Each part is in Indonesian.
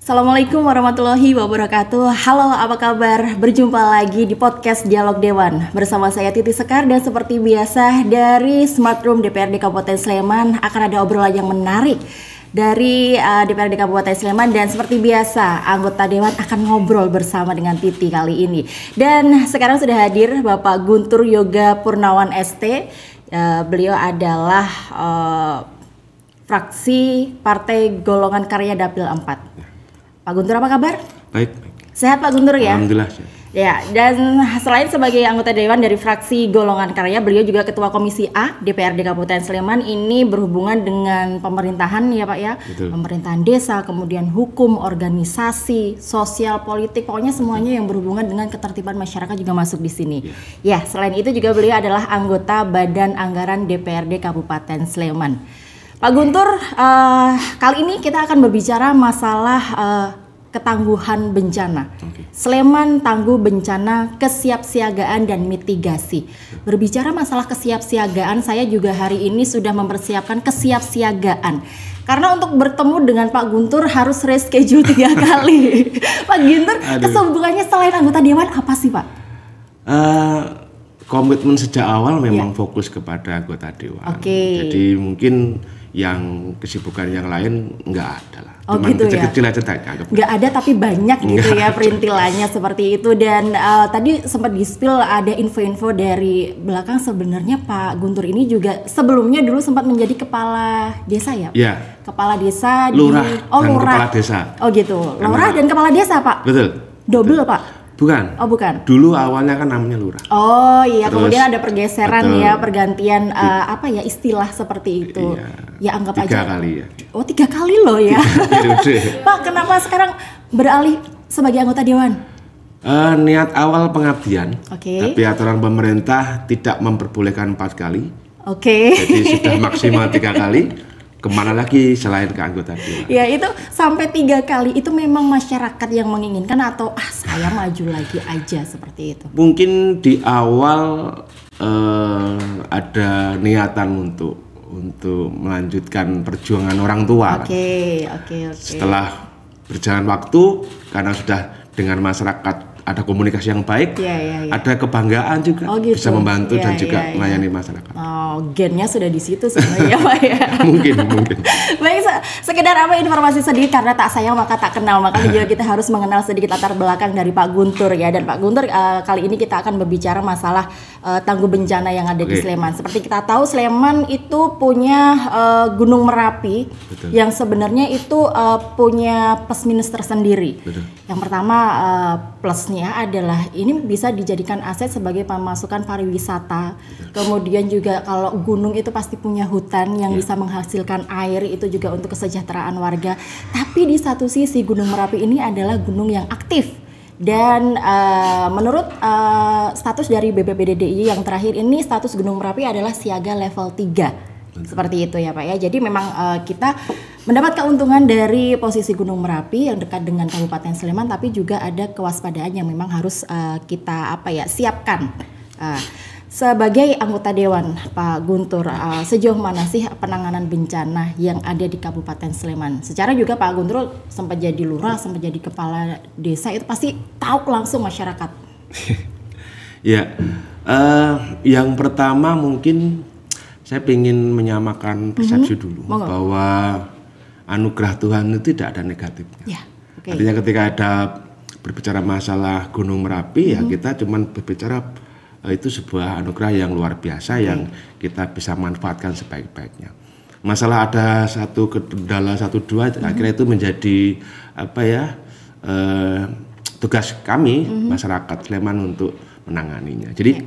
Assalamualaikum warahmatullahi wabarakatuh. Halo, apa kabar? Berjumpa lagi di podcast Dialog Dewan bersama saya Titi Sekar, dan seperti biasa dari Smart Room DPRD Kabupaten Sleman akan ada obrolan yang menarik dari DPRD Kabupaten Sleman, dan seperti biasa anggota Dewan akan ngobrol bersama dengan Titi kali ini. Dan sekarang sudah hadir Bapak Guntur Yoga Purnawan ST. Beliau adalah fraksi Partai Golongan Karya Dapil 4. Pak Guntur, apa kabar? Baik. Sehat Pak Guntur ya? Alhamdulillah. Ya, dan selain sebagai anggota Dewan dari fraksi Golongan Karya, beliau juga Ketua Komisi A DPRD Kabupaten Sleman. Ini berhubungan dengan pemerintahan ya Pak ya? Betul. Pemerintahan desa, kemudian hukum, organisasi, sosial, politik, pokoknya semuanya yang berhubungan dengan ketertiban masyarakat juga masuk di sini. Ya, selain itu juga beliau adalah anggota Badan Anggaran DPRD Kabupaten Sleman. Pak Guntur, kali ini kita akan berbicara masalah ketangguhan bencana. Sleman tangguh bencana, kesiapsiagaan dan mitigasi. Berbicara masalah kesiapsiagaan, saya juga hari ini sudah mempersiapkan kesiapsiagaan. Karena untuk bertemu dengan Pak Guntur harus reschedule 3 kali. Pak Guntur, kesibukannya selain anggota Dewan apa sih Pak? Komitmen sejak awal memang fokus kepada anggota Dewan. Jadi mungkin yang kesibukan yang lain nggak ada lah. Oh cuman gitu kecil-kecil ya? aja anggap. Nggak ada tapi banyak gitu ya perintilannya seperti itu. Dan tadi sempat di-spill ada info-info dari belakang, sebenarnya Pak Guntur ini juga sebelumnya dulu sempat menjadi kepala desa ya? Iya. Kepala desa Lurah dan lurah. kepala desa. Oh gitu, lurah dan kepala desa Pak? Betul. Double Pak? Bukan. Oh bukan. Dulu awalnya kan namanya lurah. Oh iya, Terus, kemudian ada pergeseran betul. ya, pergantian apa ya istilah seperti itu. Iya. Ya anggap 3 aja. kali ya. Oh 3 kali loh ya. Pak, kenapa sekarang beralih sebagai anggota Dewan? Niat awal pengabdian. Oke. Tapi aturan pemerintah tidak memperbolehkan 4 kali. Oke. Jadi sudah maksimal 3 kali. Kemana lagi selain ke anggota Dewan? Ya itu sampai 3 kali itu memang masyarakat yang menginginkan, atau saya maju lagi aja seperti itu? Mungkin di awal ada niatan untuk melanjutkan perjuangan orang tua. Oke. Setelah berjalan waktu, karena sudah dengan masyarakat ada komunikasi yang baik, ada kebanggaan juga, gitu. bisa membantu dan juga melayani masyarakat. Oh, gennya sudah di situ sebenarnya Pak ya. mungkin. Baik, sekedar apa informasi sedikit, karena tak sayang maka tak kenal, maka juga kita harus mengenal sedikit latar belakang dari Pak Guntur ya. Dan Pak Guntur, kali ini kita akan berbicara masalah tangguh bencana yang ada di Sleman. Seperti kita tahu, Sleman itu punya Gunung Merapi. Betul. Yang sebenarnya itu punya plus minus tersendiri. Betul. Yang pertama plusnya adalah ini bisa dijadikan aset sebagai pemasukan pariwisata. Kemudian juga kalau gunung itu pasti punya hutan yang bisa menghasilkan air, itu juga untuk kesejahteraan warga. Tapi di satu sisi Gunung Merapi ini adalah gunung yang aktif. Dan menurut status dari BPBD DIY yang terakhir ini, status Gunung Merapi adalah siaga level 3. Seperti itu ya Pak ya. Jadi memang kita mendapat keuntungan dari posisi Gunung Merapi yang dekat dengan Kabupaten Sleman, tapi juga ada kewaspadaan yang memang harus kita siapkan. Sebagai anggota Dewan, Pak Guntur, sejauh mana sih penanganan bencana yang ada di Kabupaten Sleman? Secara juga Pak Guntur sempat jadi lurah, sempat jadi kepala desa, itu pasti tahu langsung masyarakat. Ya, yang pertama mungkin saya ingin menyamakan persepsi dulu bahwa anugerah Tuhan itu tidak ada negatifnya. Artinya ketika ada berbicara masalah Gunung Merapi, ya kita cuman berbicara itu sebuah anugerah yang luar biasa yang kita bisa manfaatkan sebaik-baiknya. Masalah ada satu kendala 1-2, akhirnya itu menjadi tugas kami masyarakat Sleman untuk menanganinya. Jadi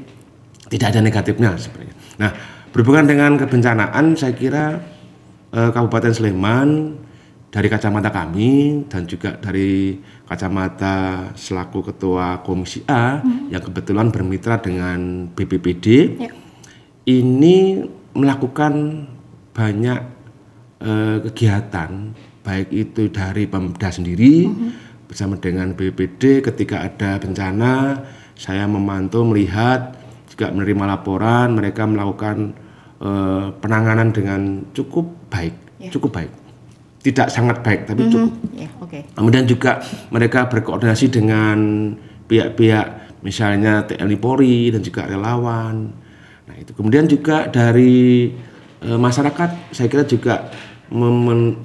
tidak ada negatifnya sebenarnya. Nah, berhubungan dengan kebencanaan, saya kira Kabupaten Sleman dari kacamata kami dan juga dari kacamata selaku Ketua Komisi A yang kebetulan bermitra dengan BPBD, ini melakukan banyak kegiatan, baik itu dari Pemda sendiri bersama dengan BPBD. Ketika ada bencana, saya memantau, melihat, juga menerima laporan, mereka melakukan penanganan dengan cukup baik. tidak sangat baik, tapi cukup. Kemudian juga mereka berkoordinasi dengan pihak-pihak misalnya TNI Polri dan juga relawan. Nah itu kemudian juga dari masyarakat saya kira juga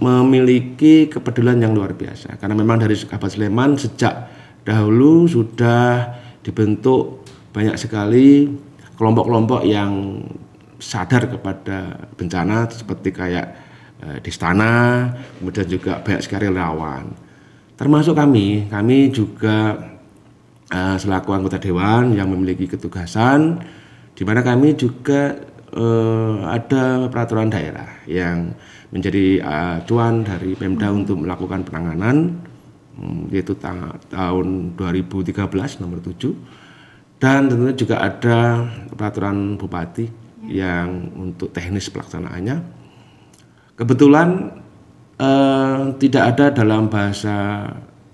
memiliki kepedulian yang luar biasa, karena memang dari Kabupaten Sleman sejak dahulu sudah dibentuk banyak sekali kelompok-kelompok yang sadar kepada bencana, seperti kayak di istana, kemudian juga banyak sekali relawan. Termasuk kami juga selaku anggota dewan yang memiliki ketugasan, di mana kami juga ada peraturan daerah yang menjadi acuan dari Pemda untuk melakukan penanganan, yaitu tahun 2013 nomor 7, dan tentunya juga ada peraturan bupati yang untuk teknis pelaksanaannya. Kebetulan tidak ada dalam bahasa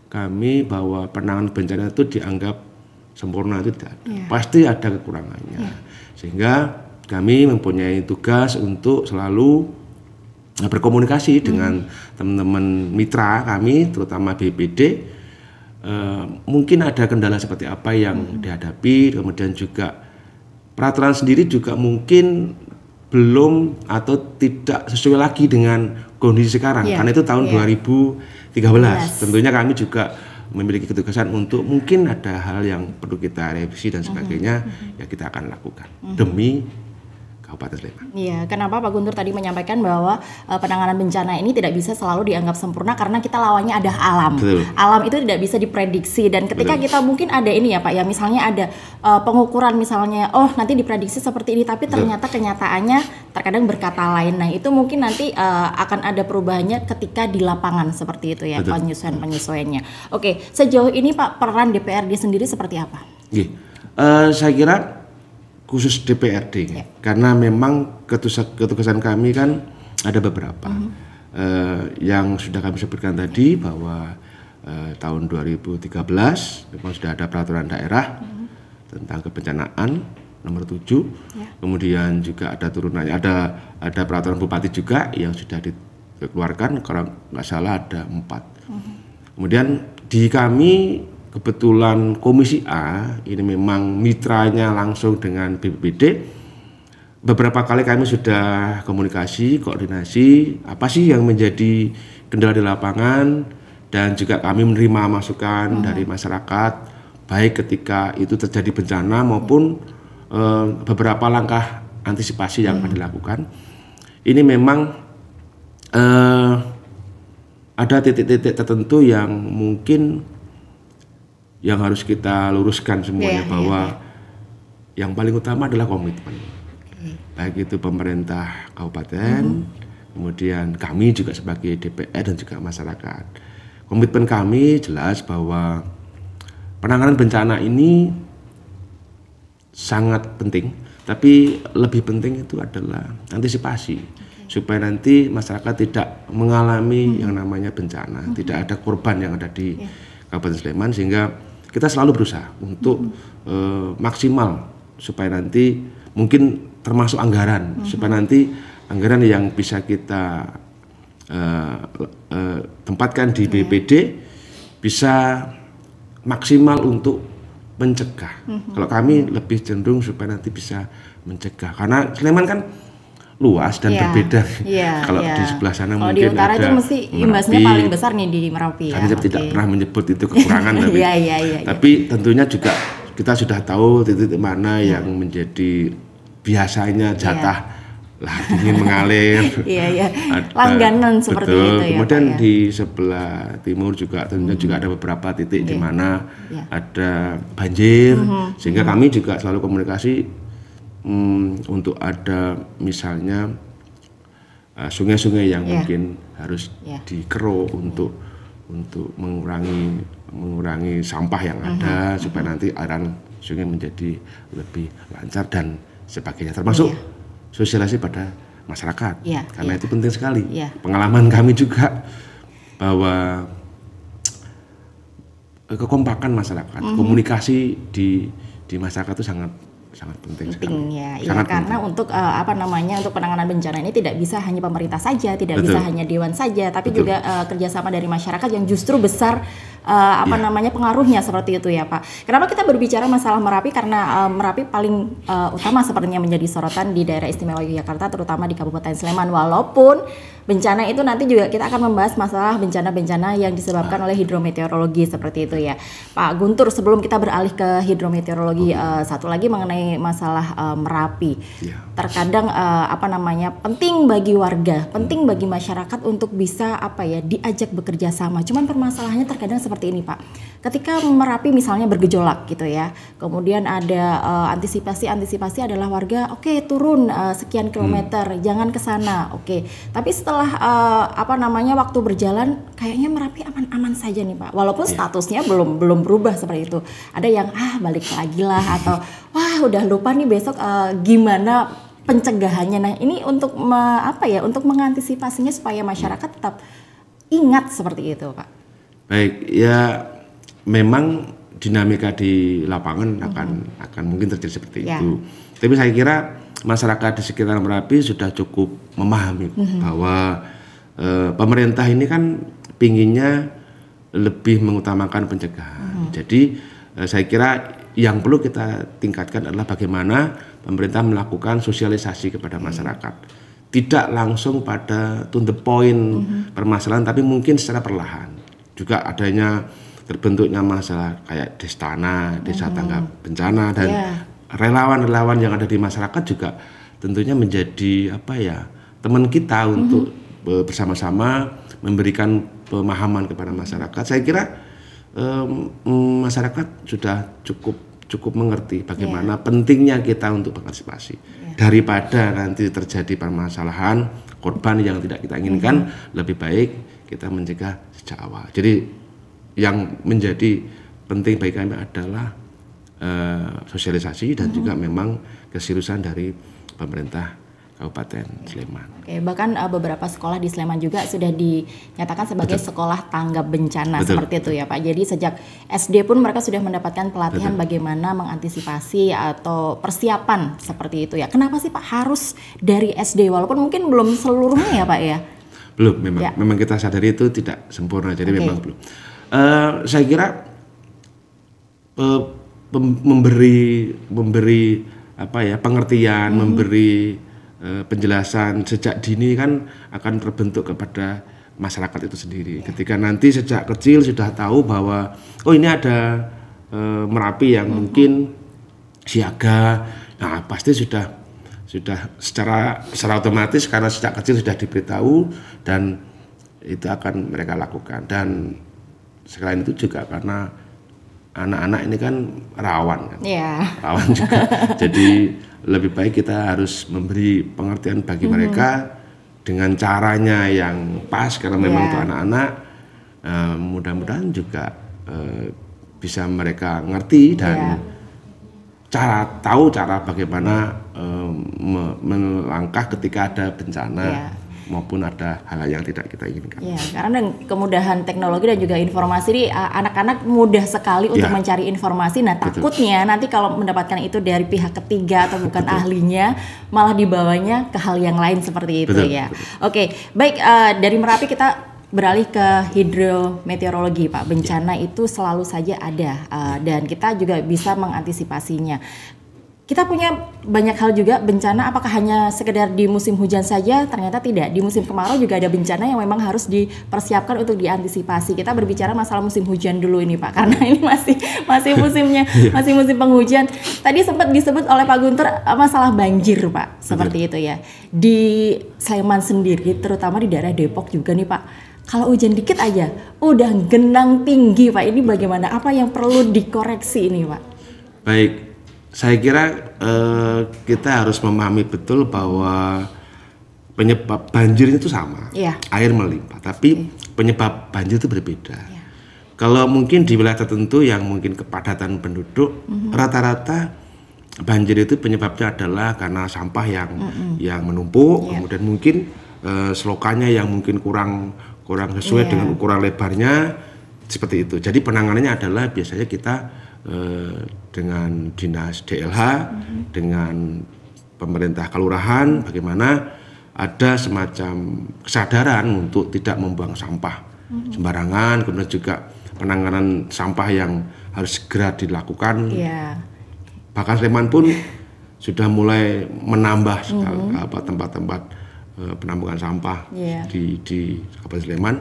kami bahwa penanganan bencana itu dianggap sempurna, itu tidak ada. Pasti ada kekurangannya. Sehingga kami mempunyai tugas untuk selalu berkomunikasi dengan teman-teman mitra kami, terutama BPD. Mungkin ada kendala seperti apa yang dihadapi, kemudian juga peraturan sendiri juga mungkin belum atau tidak sesuai lagi dengan kondisi sekarang, karena itu tahun 2013. Tentunya kami juga memiliki ketugasan untuk mungkin ada hal yang perlu kita revisi dan sebagainya, ya kita akan lakukan demi Kabupaten Sleman. Iya, kenapa Pak Guntur tadi menyampaikan bahwa penanganan bencana ini tidak bisa selalu dianggap sempurna karena kita lawannya ada alam. Betul. Alam itu tidak bisa diprediksi, dan ketika kita mungkin ada ini ya Pak ya, misalnya ada pengukuran misalnya, oh nanti diprediksi seperti ini, tapi ternyata kenyataannya terkadang berkata lain. Nah itu mungkin nanti akan ada perubahannya ketika di lapangan seperti itu ya, penyesuaiannya. Oke, sejauh ini Pak peran DPRD sendiri seperti apa? Saya kira khusus DPRD, karena memang ketugasan kami kan ada beberapa yang sudah kami sebutkan tadi, bahwa tahun 2013 memang sudah ada peraturan daerah tentang kebencanaan nomor 7, kemudian juga ada turunannya, ada peraturan bupati juga yang sudah dikeluarkan, kalau nggak salah ada 4. Kemudian di kami kebetulan Komisi A ini memang mitranya langsung dengan BPBD. Beberapa kali kami sudah komunikasi, koordinasi, apa sih yang menjadi kendala di lapangan, dan juga kami menerima masukan dari masyarakat, baik ketika itu terjadi bencana maupun beberapa langkah antisipasi yang akan dilakukan. Ini memang ada titik-titik tertentu yang mungkin yang harus kita luruskan semuanya, bahwa yang paling utama adalah komitmen. Baik itu pemerintah kabupaten, kemudian kami juga sebagai DPR dan juga masyarakat. Komitmen kami jelas bahwa penanganan bencana ini sangat penting, tapi lebih penting itu adalah antisipasi, supaya nanti masyarakat tidak mengalami yang namanya bencana, tidak ada korban yang ada di Kabupaten Sleman, sehingga kita selalu berusaha untuk maksimal supaya nanti mungkin termasuk anggaran, supaya nanti anggaran yang bisa kita tempatkan di BPD bisa maksimal untuk mencegah. Kalau kami lebih cenderung supaya nanti bisa mencegah, karena Sleman kan luas dan berbeda. Kalau di sebelah sana kalau mungkin di utara ada itu mesti imbasnya paling besar nih di Merapi. Kami tidak pernah menyebut itu kekurangan, tapi, tapi tentunya juga kita sudah tahu titik mana yang menjadi biasanya jatah lah ingin mengalir. Langganan seperti itu ya. Kemudian di sebelah timur juga tentunya juga ada beberapa titik di mana ada banjir, sehingga kami juga selalu komunikasi untuk ada misalnya sungai-sungai yang mungkin harus dikero untuk mengurangi sampah yang ada, supaya nanti aliran sungai menjadi lebih lancar dan sebagainya, termasuk sosialisasi pada masyarakat, karena itu penting sekali. Pengalaman kami juga bahwa kekompakan masyarakat, komunikasi di masyarakat itu sangat sangat penting ya, karena penting. Untuk untuk penanganan bencana ini tidak bisa hanya pemerintah saja, tidak Betul. Bisa hanya dewan saja, tapi Betul. Juga kerjasama dari masyarakat yang justru besar pengaruhnya seperti itu ya Pak. Kenapa kita berbicara masalah Merapi? Karena Merapi paling utama sepertinya menjadi sorotan di daerah istimewa Yogyakarta, terutama di Kabupaten Sleman. Walaupun bencana itu nanti juga kita akan membahas masalah bencana-bencana yang disebabkan oleh hidrometeorologi seperti itu ya Pak Guntur. Sebelum kita beralih ke hidrometeorologi, satu lagi mengenai masalah Merapi. Terkadang penting bagi warga, penting bagi masyarakat untuk bisa diajak bekerja sama. Cuman permasalahannya terkadang seperti ini Pak. Ketika Merapi misalnya bergejolak gitu ya, kemudian ada antisipasi adalah warga turun sekian kilometer, jangan ke sana. Tapi setelah waktu berjalan kayaknya Merapi aman-aman saja nih Pak. Walaupun statusnya belum berubah seperti itu. Ada yang balik lagi lah, atau wah udah lupa nih besok gimana pencegahannya. Nah, ini untuk untuk mengantisipasinya supaya masyarakat tetap ingat seperti itu, Pak. Baik, ya memang dinamika di lapangan akan mungkin terjadi seperti itu. Tapi saya kira masyarakat di sekitar Merapi sudah cukup memahami bahwa pemerintah ini kan pinginnya lebih mengutamakan pencegahan. Jadi saya kira yang perlu kita tingkatkan adalah bagaimana pemerintah melakukan sosialisasi kepada masyarakat. Tidak langsung pada to the point permasalahan, tapi mungkin secara perlahan. Juga adanya terbentuknya masalah kayak Destana, Desa Tanggap Bencana, dan relawan-relawan yang ada di masyarakat juga tentunya menjadi teman kita untuk bersama-sama memberikan pemahaman kepada masyarakat. Saya kira masyarakat sudah cukup mengerti bagaimana pentingnya kita untuk mengantisipasi daripada nanti terjadi permasalahan korban yang tidak kita inginkan. Lebih baik kita mencegah sejak awal. Jadi yang menjadi penting bagi kami adalah sosialisasi dan juga memang keseriusan dari pemerintah Kabupaten Sleman. Bahkan beberapa sekolah di Sleman juga sudah dinyatakan sebagai sekolah tanggap bencana seperti itu ya Pak. Jadi sejak SD pun mereka sudah mendapatkan pelatihan bagaimana mengantisipasi atau persiapan seperti itu ya. Kenapa sih Pak harus dari SD, walaupun mungkin belum seluruhnya ya Pak ya? Belum, memang kita sadari itu tidak sempurna, jadi memang belum. Saya kira memberi pengertian, memberi penjelasan sejak dini kan akan terbentuk kepada masyarakat itu sendiri. Ketika nanti sejak kecil sudah tahu bahwa ini ada Merapi yang mungkin siaga, nah pasti sudah secara otomatis karena sejak kecil sudah diberitahu dan itu akan mereka lakukan. Dan selain itu juga karena anak-anak ini kan rawan rawan juga. Jadi lebih baik kita harus memberi pengertian bagi mereka dengan caranya yang pas, karena memang untuk anak-anak mudah-mudahan juga bisa mereka ngerti dan tahu cara bagaimana melangkah ketika ada bencana maupun ada hal yang tidak kita inginkan. Karena kemudahan teknologi dan juga informasi ini anak-anak mudah sekali untuk mencari informasi. Nah, takutnya nanti kalau mendapatkan itu dari pihak ketiga atau bukan ahlinya, malah dibawanya ke hal yang lain seperti itu. Oke, baik, dari Merapi kita beralih ke hidrometeorologi Pak. Bencana itu selalu saja ada dan kita juga bisa mengantisipasinya. Kita punya banyak hal juga bencana, apakah hanya sekedar di musim hujan saja? Ternyata tidak, di musim kemarau juga ada bencana yang memang harus dipersiapkan untuk diantisipasi. Kita berbicara masalah musim hujan dulu ini Pak, karena ini masih musimnya, masih musim penghujan. Tadi sempat disebut oleh Pak Guntur masalah banjir Pak, seperti itu ya. Di Sleman sendiri, terutama di daerah Depok juga nih Pak, kalau hujan dikit aja udah genang tinggi Pak. Ini bagaimana? Apa yang perlu dikoreksi ini Pak? Baik. Saya kira kita harus memahami betul bahwa penyebab banjir itu sama, air melimpah, tapi penyebab banjir itu berbeda. Kalau mungkin di wilayah tertentu yang mungkin kepadatan penduduk, rata-rata banjir itu penyebabnya adalah karena sampah yang menumpuk, kemudian mungkin selokannya yang mungkin kurang sesuai dengan ukuran lebarnya, seperti itu. Jadi penanganannya adalah biasanya kita dengan dinas DLH, dengan pemerintah kelurahan, bagaimana ada semacam kesadaran untuk tidak membuang sampah sembarangan, kemudian juga penanganan sampah yang harus segera dilakukan. Bahkan Sleman pun sudah mulai menambah tempat-tempat penampungan sampah di Kabupaten Sleman.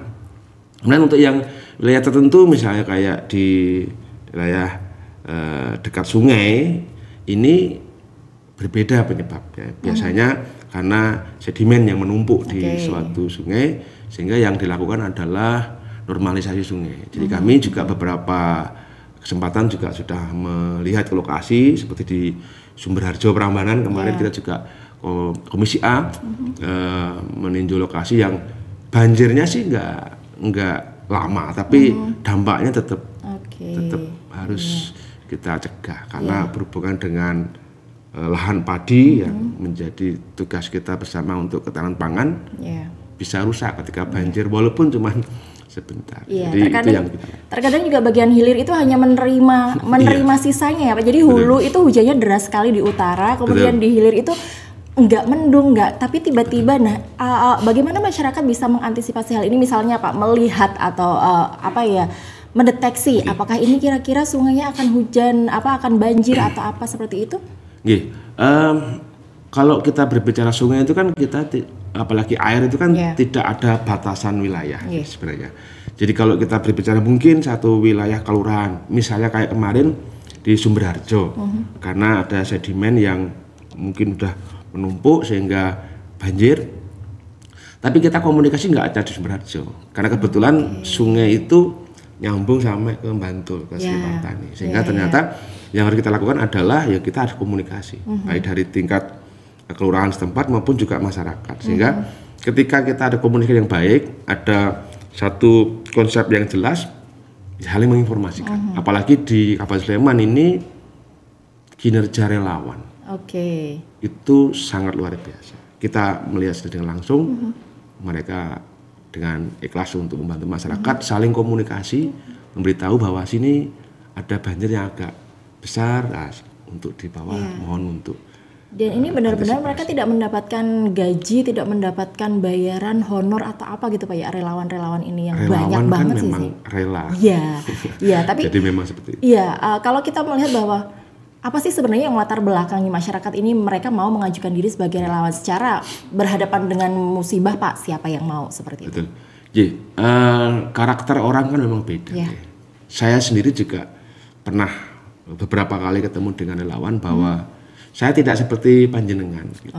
Kemudian untuk yang wilayah tertentu, misalnya kayak di wilayah dekat sungai, ini berbeda penyebabnya. Biasanya karena sedimen yang menumpuk di suatu sungai, sehingga yang dilakukan adalah normalisasi sungai. Jadi kami juga beberapa kesempatan juga sudah melihat ke lokasi seperti di Sumberharjo Prambanan kemarin kita juga Komisi A meninjau lokasi yang banjirnya sih nggak lama, tapi dampaknya tetap harus kita cegah karena berhubungan dengan lahan padi yang menjadi tugas kita bersama untuk ketahanan pangan bisa rusak ketika banjir walaupun cuma sebentar. Jadi itu yang kita terkadang juga bagian hilir itu hanya menerima sisanya ya Pak. Jadi hulu itu hujannya deras sekali di utara, kemudian di hilir itu enggak mendung, tapi tiba-tiba. Nah, bagaimana masyarakat bisa mengantisipasi hal ini, misalnya Pak, melihat atau mendeteksi apakah ini kira-kira sungainya akan hujan, akan banjir atau apa seperti itu? Kalau kita berbicara sungai itu kan kita apalagi air itu kan tidak ada batasan wilayah sebenarnya. Jadi kalau kita berbicara mungkin satu wilayah kelurahan, misalnya kayak kemarin di Sumberharjo, karena ada sedimen yang mungkin udah menumpuk sehingga banjir. Tapi kita komunikasi nggak ada di Sumberharjo, karena kebetulan sungai itu nyambung sampai ke Bantul, ke Sripantani, sehingga ternyata yang harus kita lakukan adalah kita harus komunikasi, baik dari tingkat kelurahan setempat maupun juga masyarakat, sehingga ketika kita ada komunikasi yang baik, ada satu konsep yang jelas, saling menginformasikan. Apalagi di Kabupaten Sleman ini kinerja relawan, itu sangat luar biasa. Kita melihat secara langsung mereka dengan ikhlas untuk membantu masyarakat, saling komunikasi, memberitahu bahwa sini ada banjir yang agak besar, untuk di bawah mohon untuk. Dan ini benar-benar mereka tidak mendapatkan gaji, tidak mendapatkan bayaran honor atau apa gitu Pak ya, relawan-relawan ini yang relawan banyak kan banget sih. Memang rela. Iya, tapi jadi memang seperti itu. Iya, kalau kita melihat bahwa apa sih sebenarnya yang melatar belakangi masyarakat ini mereka mau mengajukan diri sebagai relawan secara berhadapan dengan musibah, Pak, siapa yang mau seperti itu? Karakter orang kan memang beda. Saya sendiri juga pernah beberapa kali ketemu dengan relawan bahwa saya tidak seperti panjenengan gitu.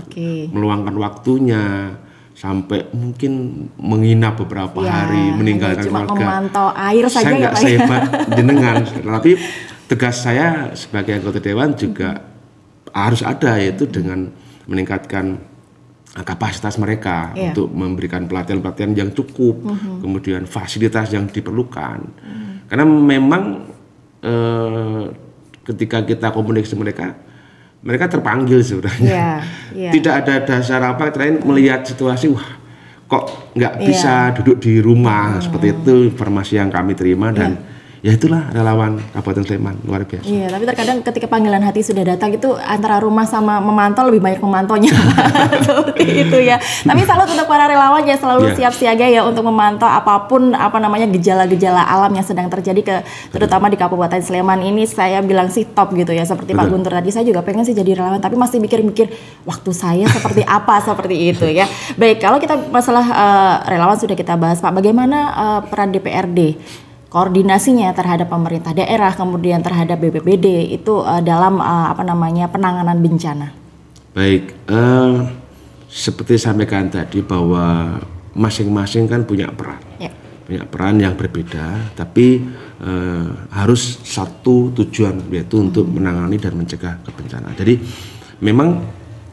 Meluangkan waktunya sampai mungkin menginap beberapa hari, meninggalkan cuma keluarga. Memantau air saja saya nggak sehebat jenengan, tapi tugas saya sebagai anggota dewan juga harus ada, yaitu dengan meningkatkan kapasitas mereka untuk memberikan pelatihan-pelatihan yang cukup, kemudian fasilitas yang diperlukan. Karena memang ketika kita komunikasi mereka terpanggil sebenarnya. Tidak ada dasar apa selain melihat situasi, wah kok nggak bisa duduk di rumah, seperti itu informasi yang kami terima, dan ya itulah relawan Kabupaten Sleman, luar biasa. Iya, tapi terkadang ketika panggilan hati sudah datang itu antara rumah sama memantau lebih banyak memantaunya. Seperti itu ya. Tapi salut untuk para relawan yang selalu siap siaga ya untuk memantau apapun gejala-gejala alam yang sedang terjadi terutama di Kabupaten Sleman ini. Saya bilang sih top gitu ya, seperti Pak Guntur tadi. Saya juga pengen sih jadi relawan, tapi masih mikir-mikir waktu saya seperti apa, seperti itu ya. Baik, kalau kita masalah relawan sudah kita bahas, Pak. Bagaimana peran DPRD? Koordinasinya terhadap pemerintah daerah, kemudian terhadap BPBD itu dalam penanganan bencana. Baik, seperti sampaikan tadi bahwa masing-masing kan punya peran yang berbeda, tapi harus satu tujuan, yaitu untuk menangani dan mencegah kebencanaan. Jadi memang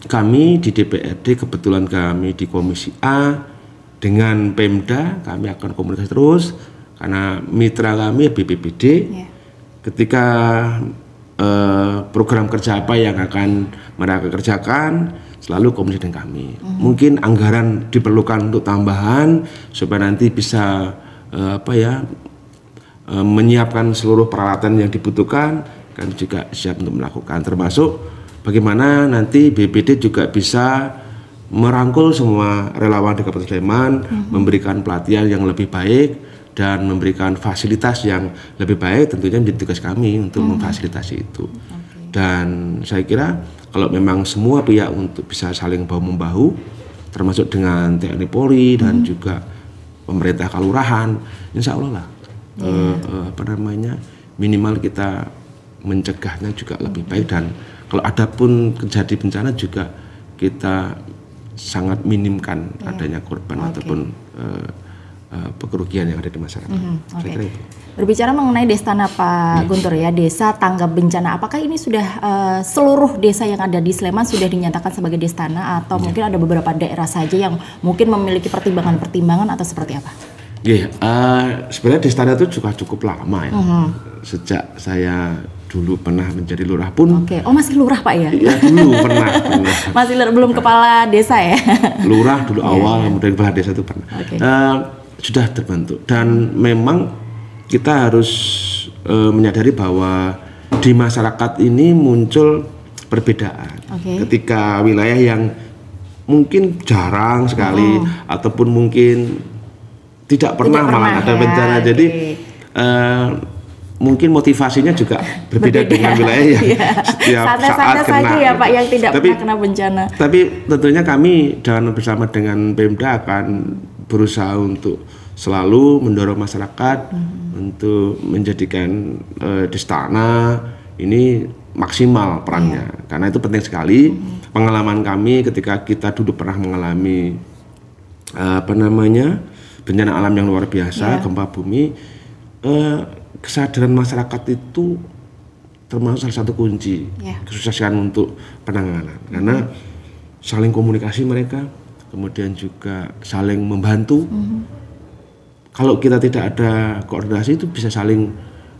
kami di DPRD, kebetulan kami di Komisi A dengan Pemda, kami akan komunikasi terus. Karena mitra kami BPBD, ketika program kerja apa yang akan mereka kerjakan, selalu komunikasi dengan kami. Mungkin anggaran diperlukan untuk tambahan supaya nanti bisa menyiapkan seluruh peralatan yang dibutuhkan, kami juga siap untuk melakukan, termasuk bagaimana nanti BPD juga bisa merangkul semua relawan di Kabupaten Sleman, memberikan pelatihan yang lebih baik dan memberikan fasilitas yang lebih baik, tentunya menjadi tugas kami untuk memfasilitasi itu. Dan saya kira kalau memang semua pihak untuk bisa saling bahu-membahu, termasuk dengan TNI Polri dan juga pemerintah kelurahan, insya Allah lah minimal kita mencegahnya juga lebih baik, dan kalau ada pun terjadi bencana juga kita sangat minimkan adanya korban ataupun kerugian yang ada di masyarakat. Saya kira itu. Berbicara mengenai Destana Pak Guntur ya, desa tanggap bencana, apakah ini sudah seluruh desa yang ada di Sleman sudah dinyatakan sebagai Destana, atau mungkin ada beberapa daerah saja yang mungkin memiliki pertimbangan-pertimbangan atau seperti apa? Sebenarnya Destana itu juga cukup lama ya. Sejak saya dulu pernah menjadi lurah pun. Oh, masih lurah Pak ya? Iya, dulu pernah. Masih belum kepala desa ya? Lurah dulu awal, kemudian kepala desa itu pernah. Sudah terbentuk, dan memang kita harus menyadari bahwa di masyarakat ini muncul perbedaan. Ketika wilayah yang mungkin jarang sekali ataupun mungkin tidak pernah malah ada bencana, jadi mungkin motivasinya juga berbeda dengan wilayah yang setiap saat kena. Saja ya Pak yang tidak pernah kena bencana. Tapi tentunya kami bersama dengan Pemda akan berusaha untuk selalu mendorong masyarakat untuk menjadikan Destana ini maksimal perannya, karena itu penting sekali. Pengalaman kami ketika kita dulu pernah mengalami bencana alam yang luar biasa, gempa bumi, kesadaran masyarakat itu termasuk salah satu kunci kesuksesan untuk penanganan, karena saling komunikasi mereka, kemudian juga saling membantu. Kalau kita tidak ada koordinasi itu bisa saling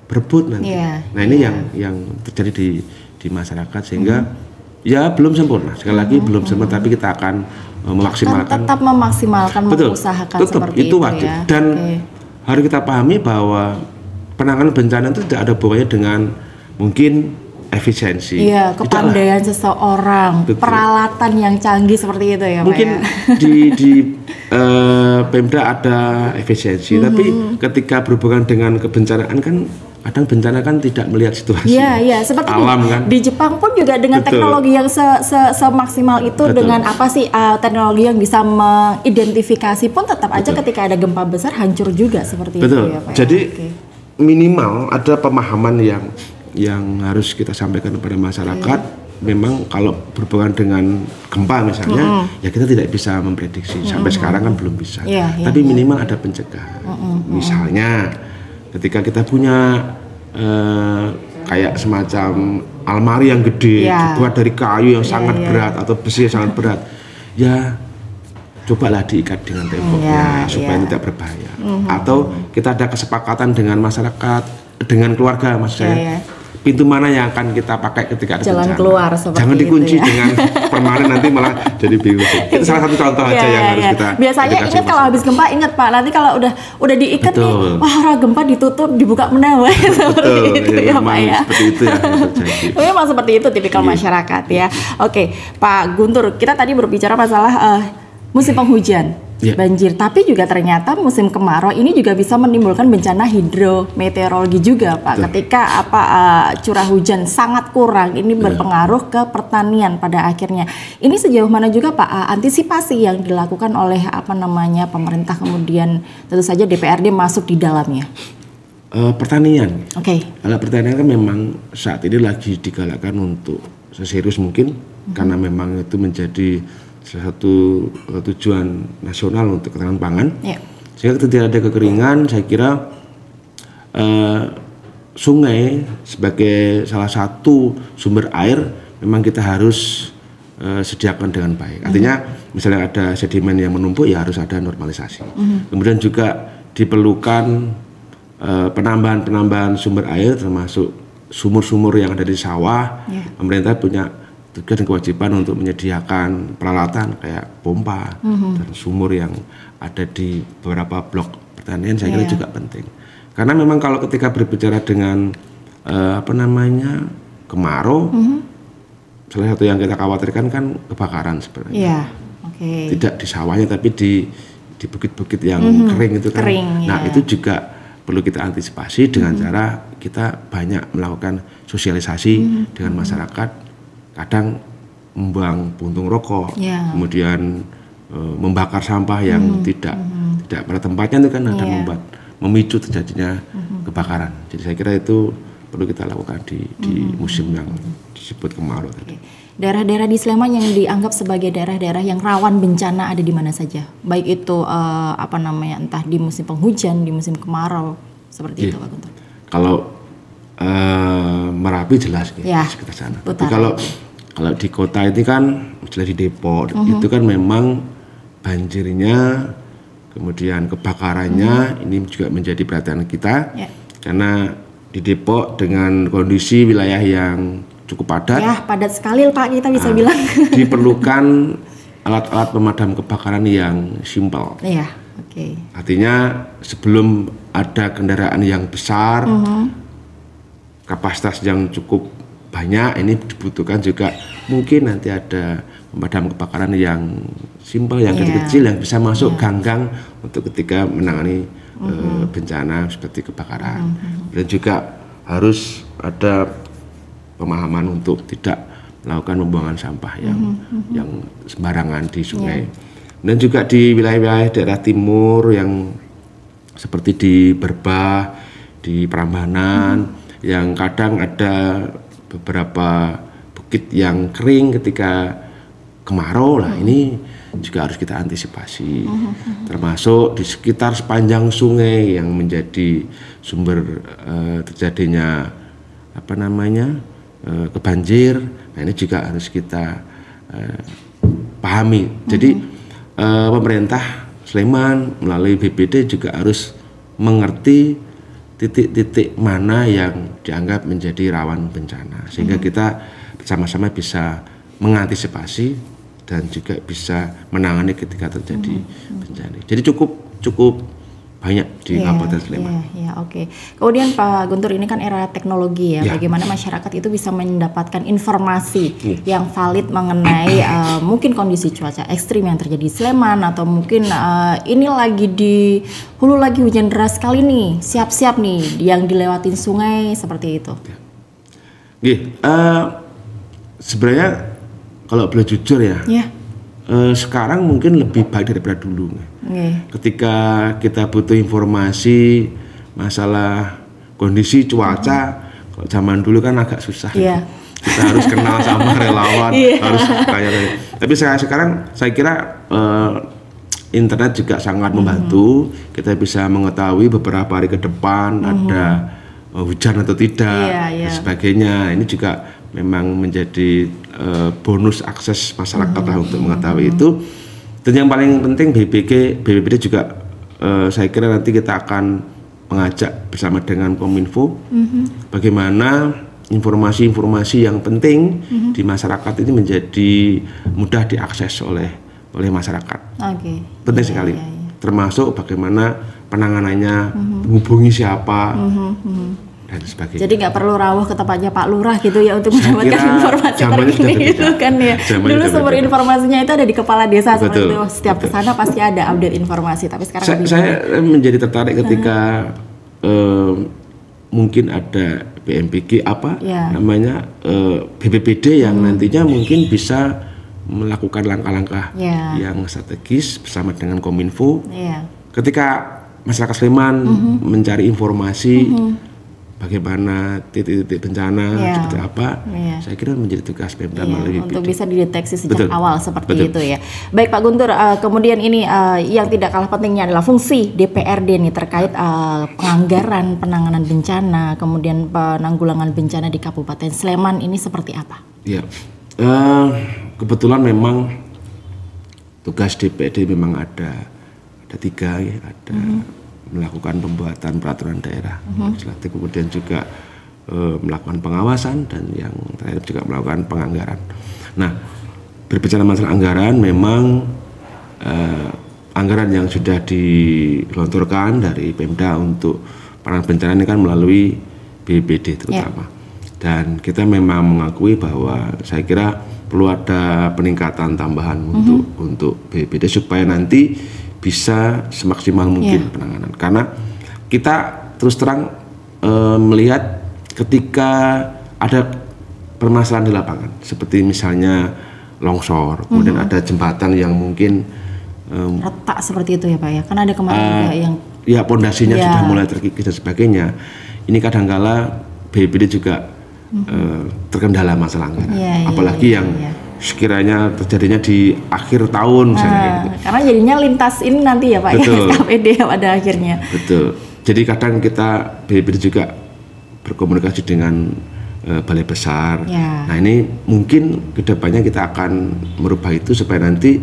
berebut nanti. Nah ini yang terjadi di masyarakat, sehingga ya belum sempurna. Sekali lagi belum sempurna, tapi kita akan memaksimalkan. Tetap memaksimalkan, mengusahakan seperti itu wajib. Dan harus kita pahami bahwa penanganan bencana itu tidak ada hubungannya dengan mungkin efisiensi. Kepandaian seseorang, peralatan yang canggih seperti itu ya Pak. Mungkin di Pemda ada efisiensi, tapi ketika berhubungan dengan kebencanaan kan kadang bencana kan tidak melihat situasi seperti alam kan. Di Jepang pun juga dengan teknologi yang semaksimal itu, dengan apa sih teknologi yang bisa mengidentifikasi pun tetap aja ketika ada gempa besar hancur juga seperti itu ya Pak. Jadi minimal ada pemahaman yang harus kita sampaikan kepada masyarakat. Memang kalau berhubungan dengan gempa misalnya, ya kita tidak bisa memprediksi, sampai sekarang kan belum bisa. Tapi minimal ada pencegahan. Misalnya ketika kita punya kayak semacam almari yang gede, dibuat dari kayu yang sangat berat atau besi yang sangat berat, ya cobalah diikat dengan temboknya supaya tidak berbahaya. Atau kita ada kesepakatan dengan masyarakat, dengan keluarga maksud saya, pintu mana yang akan kita pakai ketika ada jalan bencana. Keluar seperti jangan dikunci itu dengan permanen, nanti malah jadi bingung. Itu salah satu contoh aja yang harus kita. Biasanya ingat kalau habis gempa, ingat Pak, nanti kalau udah diikat nih, wah gempa ditutup, dibuka menawar seperti itu ya Pak ya. Seperti itu ya. Memang seperti itu tipikal masyarakat ya. Oke, Pak Guntur, kita tadi berbicara masalah musim penghujan. Banjir, tapi juga ternyata musim kemarau ini juga bisa menimbulkan bencana hidrometeorologi juga Pak. Ketika curah hujan sangat kurang, ini berpengaruh ke pertanian pada akhirnya. Ini sejauh mana juga Pak antisipasi yang dilakukan oleh pemerintah, kemudian tentu saja DPRD masuk di dalamnya? Pertanian. Kalau pertanian kan memang saat ini lagi digalakkan untuk seserius mungkin, karena memang itu menjadi salah satu tujuan nasional untuk ketahanan pangan. Sehingga ketika ada kekeringan, saya kira sungai sebagai salah satu sumber air memang kita harus sediakan dengan baik. Artinya misalnya ada sedimen yang menumpuk, ya harus ada normalisasi. Kemudian juga diperlukan penambahan sumber air, termasuk sumur-sumur yang ada di sawah. Pemerintah punya tugas dan kewajiban untuk menyediakan peralatan kayak pompa dan sumur yang ada di beberapa blok pertanian. Saya kira juga penting, karena memang kalau ketika berbicara dengan kemarau, salah satu yang kita khawatirkan kan kebakaran sebenarnya. Iya, oke. Tidak di sawahnya tapi di bukit-bukit yang kering itu kan. Nah, itu juga perlu kita antisipasi dengan cara kita banyak melakukan sosialisasi dengan masyarakat. Kadang membuang puntung rokok, kemudian membakar sampah yang tidak pada tempatnya itu kan akan memicu terjadinya kebakaran. Jadi saya kira itu perlu kita lakukan di musim yang disebut kemarau tadi. Daerah-daerah di Sleman yang dianggap sebagai daerah-daerah yang rawan bencana ada di mana saja? Baik itu entah di musim penghujan, di musim kemarau, seperti itu Pak Guntur. Kalau Merapi jelas sekitar sana. Tapi kalau di kota ini kan, misalnya di Depok, itu kan memang banjirnya, kemudian kebakarannya ini juga menjadi perhatian kita, karena di Depok dengan kondisi wilayah yang cukup padat. Ya, padat sekali Pak, kita bisa bilang. Diperlukan alat-alat pemadam kebakaran yang simpel. Iya, oke. Artinya sebelum ada kendaraan yang besar, kapasitas yang cukup banyak, ini dibutuhkan juga mungkin nanti ada pemadam kebakaran yang simpel, yang kecil-kecil, yang bisa masuk gang-gang untuk ketika menangani bencana seperti kebakaran. Dan juga harus ada pemahaman untuk tidak melakukan pembuangan sampah yang sembarangan di sungai. Dan juga di wilayah-wilayah daerah timur yang seperti di Berbah, di Prambanan, yang kadang ada beberapa bukit yang kering ketika kemarau, lah ini juga harus kita antisipasi, termasuk di sekitar sepanjang sungai yang menjadi sumber terjadinya kebanjir. Nah, ini juga harus kita pahami. Jadi pemerintah Sleman melalui BPD juga harus mengerti titik-titik mana yang dianggap menjadi rawan bencana, sehingga kita bersama-sama bisa mengantisipasi dan juga bisa menangani ketika terjadi bencana. Jadi cukup banyak di Kabupaten Sleman. Oke. Kemudian Pak Guntur, ini kan era teknologi ya. Bagaimana masyarakat itu bisa mendapatkan informasi yang valid mengenai mungkin kondisi cuaca ekstrim yang terjadi di Sleman, atau mungkin ini lagi di hulu lagi hujan deras kali nih, siap-siap nih yang dilewatin sungai seperti itu. Sebenarnya kalau boleh jujur sekarang mungkin lebih baik daripada dulu. Ketika kita butuh informasi masalah kondisi cuaca, kalau zaman dulu kan agak susah. Kita harus kenal sama relawan, harus kayak. Tapi sekarang saya kira internet juga sangat membantu. Kita bisa mengetahui beberapa hari ke depan ada hujan atau tidak, dan sebagainya. Ini juga memang menjadi bonus akses masyarakat untuk mengetahui itu. Dan yang paling penting BPBD juga saya kira nanti kita akan mengajak bersama dengan Kominfo bagaimana informasi-informasi yang penting di masyarakat ini menjadi mudah diakses oleh masyarakat. Penting sekali. Termasuk bagaimana penanganannya, menghubungi siapa, dan sebagainya. Jadi nggak perlu rawuh ke tempatnya Pak Lurah gitu ya untuk mendapatkan informasi terkini itu kan ya. Dulu sumber informasinya itu ada di kepala desa seperti itu. Setiap kesana pasti ada update informasi. Tapi sekarang saya menjadi tertarik ketika mungkin ada BMPG BPBD yang nantinya mungkin bisa melakukan langkah-langkah yang strategis bersama dengan Kominfo. Ketika masyarakat Sleman mencari informasi bagaimana titik-titik bencana seperti apa, saya kira menjadi tugas Pemda melalui untuk bisa dideteksi sejak awal seperti itu ya. Baik Pak Guntur, kemudian ini yang tidak kalah pentingnya adalah fungsi DPRD nih terkait penganggaran penanganan bencana, kemudian penanggulangan bencana di Kabupaten Sleman ini seperti apa? Kebetulan memang tugas DPRD memang ada 3 ya, ada melakukan pembuatan peraturan daerah legislatif, kemudian juga melakukan pengawasan, dan yang terakhir juga melakukan penganggaran. Nah, berbicara masalah anggaran, memang anggaran yang sudah digelontorkan dari Pemda untuk penanganan bencana ini kan melalui BPBD terutama. Dan kita memang mengakui bahwa saya kira perlu ada peningkatan tambahan untuk BPBD supaya nanti bisa semaksimal mungkin penanganan. Karena kita terus terang melihat ketika ada permasalahan di lapangan, seperti misalnya longsor, kemudian ada jembatan yang mungkin retak seperti itu ya Pak ya, kan ada kemarin juga yang pondasinya sudah mulai terkikis dan sebagainya. Ini kadangkala BPBD juga terkendala masalah anggaran, apalagi yang sekiranya terjadinya di akhir tahun misalnya gitu. Karena jadinya lintas ini nanti ya Pak ya, SKPD pada akhirnya. Betul. Jadi kadang kita BPBD juga berkomunikasi dengan balai besar. Nah ini mungkin kedepannya kita akan merubah itu supaya nanti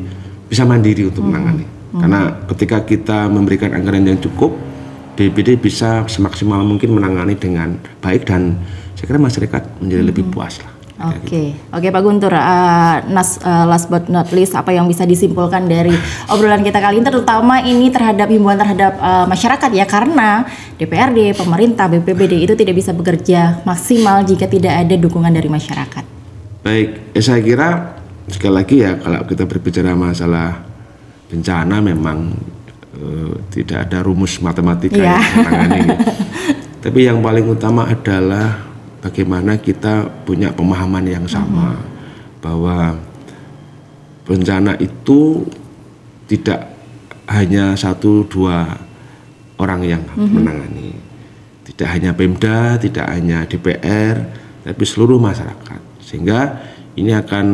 bisa mandiri untuk menangani. Karena ketika kita memberikan anggaran yang cukup, BPBD bisa semaksimal mungkin menangani dengan baik dan saya kira masyarakat menjadi lebih puas lah. Oke, Pak Guntur, last but not least, apa yang bisa disimpulkan dari obrolan kita kali ini, terutama ini terhadap himbauan terhadap masyarakat ya, karena DPRD, pemerintah, BPBD itu tidak bisa bekerja maksimal jika tidak ada dukungan dari masyarakat. Baik, saya kira sekali lagi ya, kalau kita berbicara masalah bencana memang tidak ada rumus matematika yang menangani. Tapi yang paling utama adalah bagaimana kita punya pemahaman yang sama bahwa bencana itu tidak hanya 1-2 orang yang menangani, tidak hanya Pemda, tidak hanya DPR, tapi seluruh masyarakat. Sehingga ini akan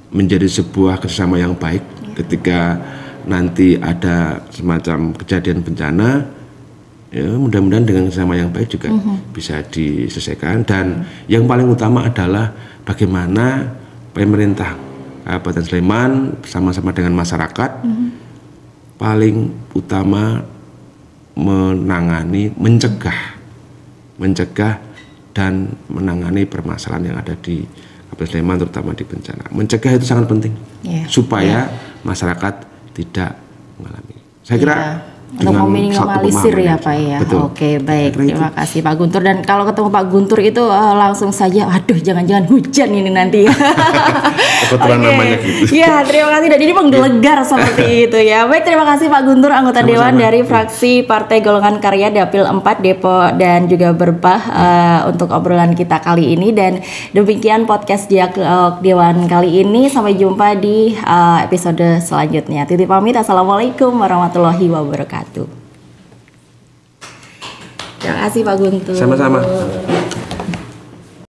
menjadi sebuah kerjasama yang baik ketika nanti ada semacam kejadian bencana. Ya, mudah-mudahan dengan kerjasama yang baik juga bisa diselesaikan. Dan yang paling utama adalah bagaimana pemerintah Kabupaten Sleman bersama-sama dengan masyarakat paling utama menangani, mencegah dan menangani permasalahan yang ada di Kabupaten Sleman, terutama di bencana. Mencegah itu sangat penting supaya masyarakat tidak mengalami. Saya kira untuk meminimalisir ya Pak ya. Betul. Oke, baik. Terima kasih Pak Guntur. Dan kalau ketemu Pak Guntur itu langsung saja, aduh jangan-jangan hujan ini nanti. Kebetulan namanya gitu. Ya, terima kasih. Dan ini menggelegar seperti itu ya. Baik, terima kasih Pak Guntur, anggota Dewan dari fraksi Partai Golongan Karya Dapil 4 Depok dan juga Berbah untuk obrolan kita kali ini. Dan demikian podcast Dialog Dewan kali ini. Sampai jumpa di episode selanjutnya. Titip pamit. Assalamualaikum warahmatullahi wabarakatuh. Terima kasih Pak Guntur. Sama-sama.